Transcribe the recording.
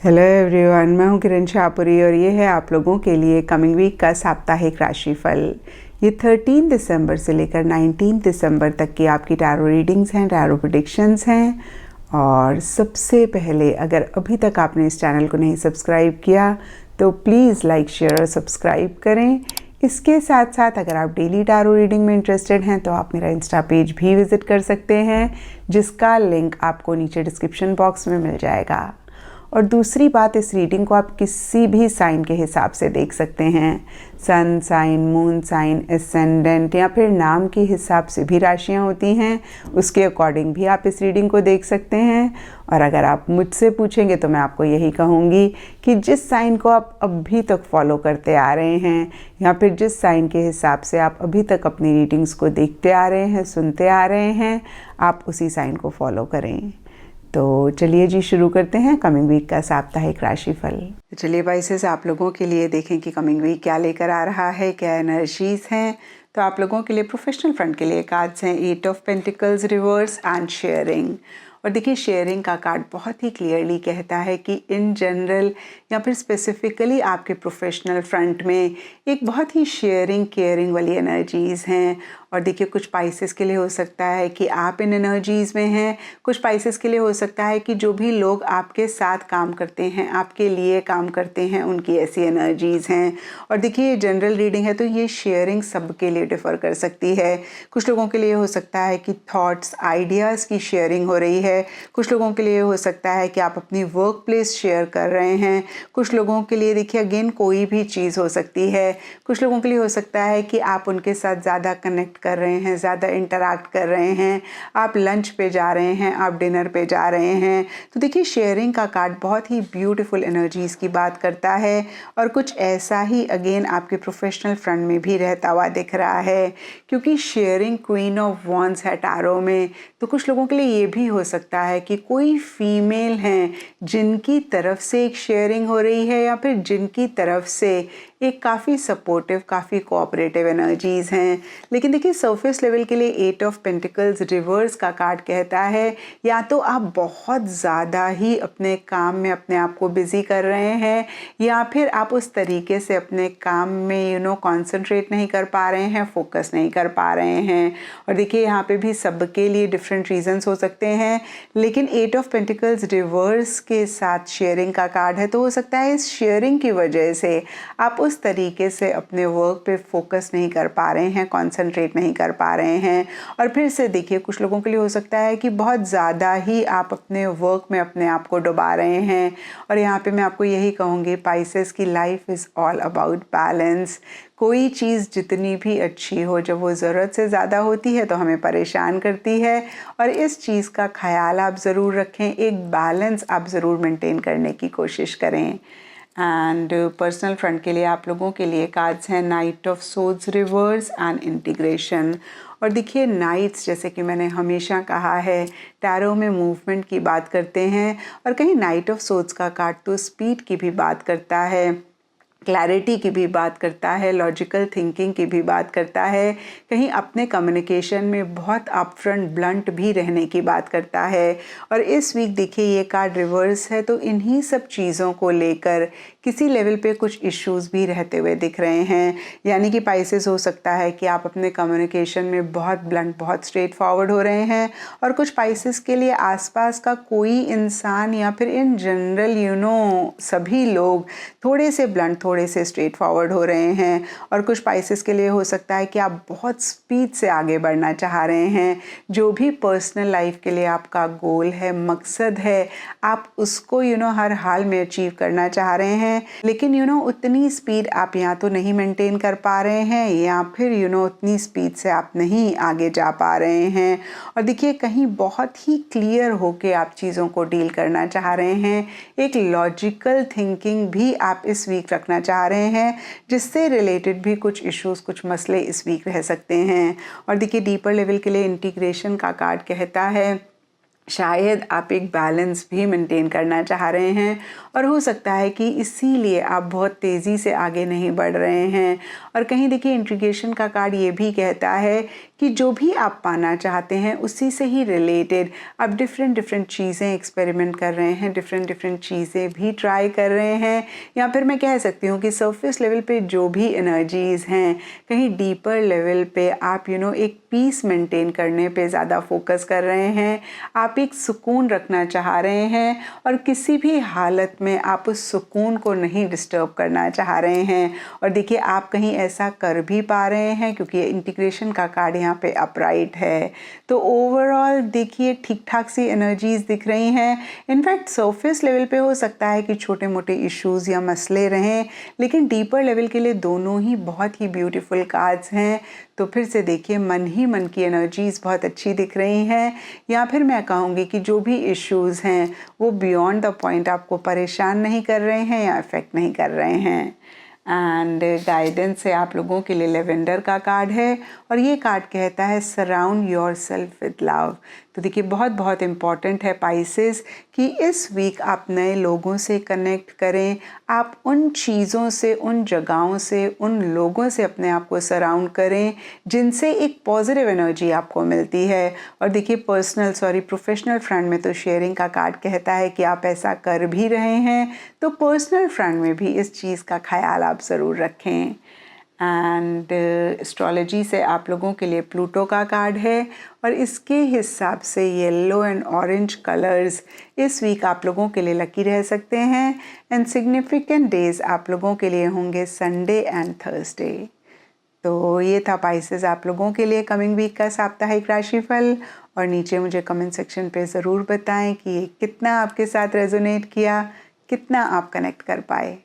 Hello everyone, मैं हूं किरण शाहपुरी और ये है आप लोगों के लिए कमिंग वीक का साप्ताहिक राशिफल। ये 13 दिसंबर से लेकर 19 दिसंबर तक की आपकी टैरो रीडिंग्स हैं, टैरो प्रेडिक्शंस हैं। और सबसे पहले, अगर अभी तक आपने इस चैनल को नहीं सब्सक्राइब किया तो प्लीज़ लाइक, शेयर और सब्सक्राइब करें। इसके साथ साथ अगर आप डेली टैरो रीडिंग में इंटरेस्टेड हैं तो आप मेरा इंस्टा पेज भी विज़िट कर सकते हैं, जिसका लिंक आपको नीचे डिस्क्रिप्शन बॉक्स में मिल जाएगा। और दूसरी बात, इस रीडिंग को आप किसी भी साइन के हिसाब से देख सकते हैं। Sun sign, moon sign, ascendant या फिर नाम के हिसाब से भी राशियां होती हैं, उसके अकॉर्डिंग भी आप इस रीडिंग को देख सकते हैं। और अगर आप मुझसे पूछेंगे तो मैं आपको यही कहूँगी कि जिस साइन को आप अभी तक फॉलो करते आ रहे हैं या फिर जिस साइन के हिसाब से आप अभी तक अपनी रीडिंग्स को देखते आ रहे हैं, सुनते आ रहे हैं, आप उसी साइन को फॉलो करें। तो चलिए जी, शुरू करते हैं कमिंग वीक का साप्ताहिक राशिफल। तो चलिए पाइसेस, आप लोगों के लिए देखें कि कमिंग वीक क्या लेकर आ रहा है, क्या एनर्जीज हैं। तो आप लोगों के लिए प्रोफेशनल फ्रंट के लिए कार्ड्स हैं 8 of pentacles reverse and sharing. और देखिए, शेयरिंग का कार्ड बहुत ही क्लियरली कहता है कि इन जनरल या फिर स्पेसिफिकली आपके प्रोफेशनल फ्रंट में एक बहुत ही शेयरिंग, केयरिंग वाली एनर्जीज़ हैं। और देखिए, कुछ पाइसेस के लिए हो सकता है कि आप इन एनर्जीज़ में हैं, कुछ पाइसेस के लिए हो सकता है कि जो भी लोग आपके साथ काम करते हैं, आपके लिए काम करते हैं, उनकी ऐसी एनर्जीज़ हैं। और देखिए, ये जनरल रीडिंग है तो ये शेयरिंग सबके लिए डिफ़र कर सकती है। कुछ लोगों के लिए हो सकता है कि थॉट्स, आइडियाज़ की शेयरिंग हो रही है। कुछ लोगों के लिए हो सकता है कि आप अपनी वर्क प्लेस शेयर कर रहे हैं। कुछ लोगों के लिए देखिए, अगेन कोई भी चीज़ हो सकती है। कुछ लोगों के लिए हो सकता है कि आप उनके साथ ज़्यादा कनेक्ट कर रहे हैं, ज़्यादा इंटरैक्ट कर रहे हैं, आप लंच पे जा रहे हैं, आप डिनर पे जा रहे हैं। तो देखिए, शेयरिंग का कार्ड बहुत ही ब्यूटीफुल एनर्जीज़ की बात करता है। और कुछ ऐसा ही अगेन आपके प्रोफेशनल फ्रंट में भी रहता हुआ दिख रहा है, क्योंकि शेयरिंग क्वीन ऑफ वॉन्ड्स है टैरो में। तो कुछ लोगों के लिए ये भी हो सकता है कि कोई फीमेल हैं जिनकी तरफ से एक शेयरिंग हो रही है या फिर जिनकी तरफ से एक काफ़ी सपोर्टिव, काफ़ी कोऑपरेटिव एनर्जीज़ हैं। लेकिन देखिए, सरफेस लेवल के लिए 8 ऑफ पेंटिकल्स रिवर्स का कार्ड कहता है या तो आप बहुत ज़्यादा ही अपने काम में अपने आप को बिज़ी कर रहे हैं, या फिर आप उस तरीके से अपने काम में कॉन्सेंट्रेट नहीं कर पा रहे हैं, फोकस नहीं कर पा रहे हैं। और देखिए, यहाँ पे भी सबके लिए डिफरेंट रीजंस हो सकते हैं, लेकिन 8 ऑफ पेंटिकल्स रिवर्स के साथ शेयरिंग का कार्ड है। तो हो सकता है इस शेयरिंग की वजह से आप उस तरीके से अपने वर्क पे फोकस नहीं कर पा रहे हैं, कंसंट्रेट नहीं कर पा रहे हैं। और फिर से देखिए, कुछ लोगों के लिए हो सकता है कि बहुत ज़्यादा ही आप अपने वर्क में अपने आप को डुबा रहे हैं। और यहाँ पे मैं आपको यही कहूँगी, पाइसेस की life is all about balance. कोई चीज़ जितनी भी अच्छी हो, जब वो ज़रूरत से ज़्यादा होती है तो हमें परेशान करती है। और इस चीज़ का ख्याल आप ज़रूर रखें, एक बैलेंस आप ज़रूर मेंटेन करने की कोशिश करें। एंड पर्सनल फ्रंट के लिए आप लोगों के लिए कार्ड्स हैं night of swords reverse and integration. और देखिए, नाइट्स, जैसे कि मैंने हमेशा कहा है, टैरो में मूवमेंट की बात करते हैं। और कहीं नाइट ऑफ सोर्ड्स का कार्ड तो स्पीड की भी बात करता है, क्लैरिटी की भी बात करता है, लॉजिकल थिंकिंग की भी बात करता है, कहीं अपने कम्युनिकेशन में बहुत अपफ्रंट, ब्लंट भी रहने की बात करता है। और इस वीक देखिए, ये कार्ड रिवर्स है तो इन्हीं सब चीज़ों को लेकर किसी लेवल पे कुछ इश्यूज भी रहते हुए दिख रहे हैं। यानी कि पाइसेस, हो सकता है कि आप अपने कम्युनिकेशन में बहुत ब्लंट, बहुत स्ट्रेट फॉरवर्ड हो रहे हैं। और कुछ पाइसेस के लिए आसपास का कोई इंसान या फिर इन जनरल सभी लोग थोड़े से ब्लंट, थोड़े से स्ट्रेट फॉरवर्ड हो रहे हैं। और कुछ पाइसेस के लिए हो सकता है कि आप बहुत स्पीड से आगे बढ़ना चाह रहे हैं। जो भी पर्सनल लाइफ के लिए आपका गोल है, मकसद है, आप उसको हर हाल में अचीव करना चाह रहे हैं। लेकिन उतनी स्पीड आप या तो नहीं मेंटेन कर पा रहे हैं, या फिर उतनी स्पीड से आप नहीं आगे जा पा रहे हैं। और देखिए, कहीं बहुत ही क्लियर होके आप चीज़ों को डील करना चाह रहे हैं। एक लॉजिकल थिंकिंग भी आप इस वीक रखना चाह रहे हैं, जिससे रिलेटेड भी कुछ इश्यूज, कुछ मसले इस वीक रह सकते हैं। और देखिए, डीपर लेवल के लिए इंटीग्रेशन का कार्ड कहता है शायद आप एक बैलेंस भी मेंटेन करना चाह रहे हैं। और हो सकता है कि इसीलिए आप बहुत तेज़ी से आगे नहीं बढ़ रहे हैं। और कहीं देखिए, इंटीग्रेशन का कार्ड ये भी कहता है कि जो भी आप पाना चाहते हैं उसी से ही रिलेटेड आप डिफरेंट चीज़ें एक्सपेरिमेंट कर रहे हैं, डिफरेंट चीज़ें भी ट्राई कर रहे हैं, या फिर मैं कह सकती हूँ कि सरफेस लेवल पे जो भी एनर्जीज़ हैं, कहीं डीपर लेवल पे आप एक पीस मेंटेन करने पे ज़्यादा फोकस कर रहे हैं, आप एक सुकून रखना चाह रहे हैं और किसी भी हालत में आप उस सुकून को नहीं डिस्टर्ब करना चाह रहे हैं। और देखिए आप कहीं ऐसा कर भी पा रहे हैं क्योंकि इंटीग्रेशन का कार्ड यहाँ पे अपराइट है। तो ओवरऑल देखिए ठीक ठाक सी एनर्जीज दिख रही हैं। इनफैक्ट सरफेस लेवल पे हो सकता है कि छोटे मोटे इश्यूज या मसले रहें, लेकिन डीपर लेवल के लिए दोनों ही बहुत ही ब्यूटीफुल कार्ड्स हैं। तो फिर से देखिए मन ही मन की एनर्जीज बहुत अच्छी दिख रही हैं, या फिर मैं कहूँगी कि जो भी इश्यूज हैं वो बियॉन्ड द पॉइंट आपको परेशान नहीं कर रहे हैं या अफेक्ट नहीं कर रहे हैं। एंड गाइडेंस है आप लोगों के लिए लेवेंडर का कार्ड है और ये कार्ड कहता है surround your self with love. तो देखिए बहुत इम्पॉर्टेंट है पाइसेस कि इस वीक आप नए लोगों से कनेक्ट करें, आप उन चीज़ों से, उन जगहों से, उन लोगों से अपने आप को सराउंड करें जिनसे एक पॉजिटिव एनर्जी आपको मिलती है। और देखिए प्रोफेशनल फ्रेंड में तो शेयरिंग का कार्ड कहता है कि आप ऐसा कर भी रहे हैं, तो पर्सनल फ्रेंड में भी इस चीज़ का ख्याल आप ज़रूर रखें। एंड एस्ट्रोलॉजी से आप लोगों के लिए प्लूटो का कार्ड है और इसके हिसाब से येलो एंड ऑरेंज कलर्स इस वीक आप लोगों के लिए लकी रह सकते हैं। एंड सिग्निफिकेंट डेज आप लोगों के लिए होंगे संडे एंड थर्सडे। तो ये था पाइसेस आप लोगों के लिए कमिंग वीक का साप्ताहिक राशिफल। और नीचे मुझे कमेंट सेक्शन पे ज़रूर बताएं कि ये कितना आपके साथ रेजोनेट किया, कितना आप कनेक्ट कर पाए।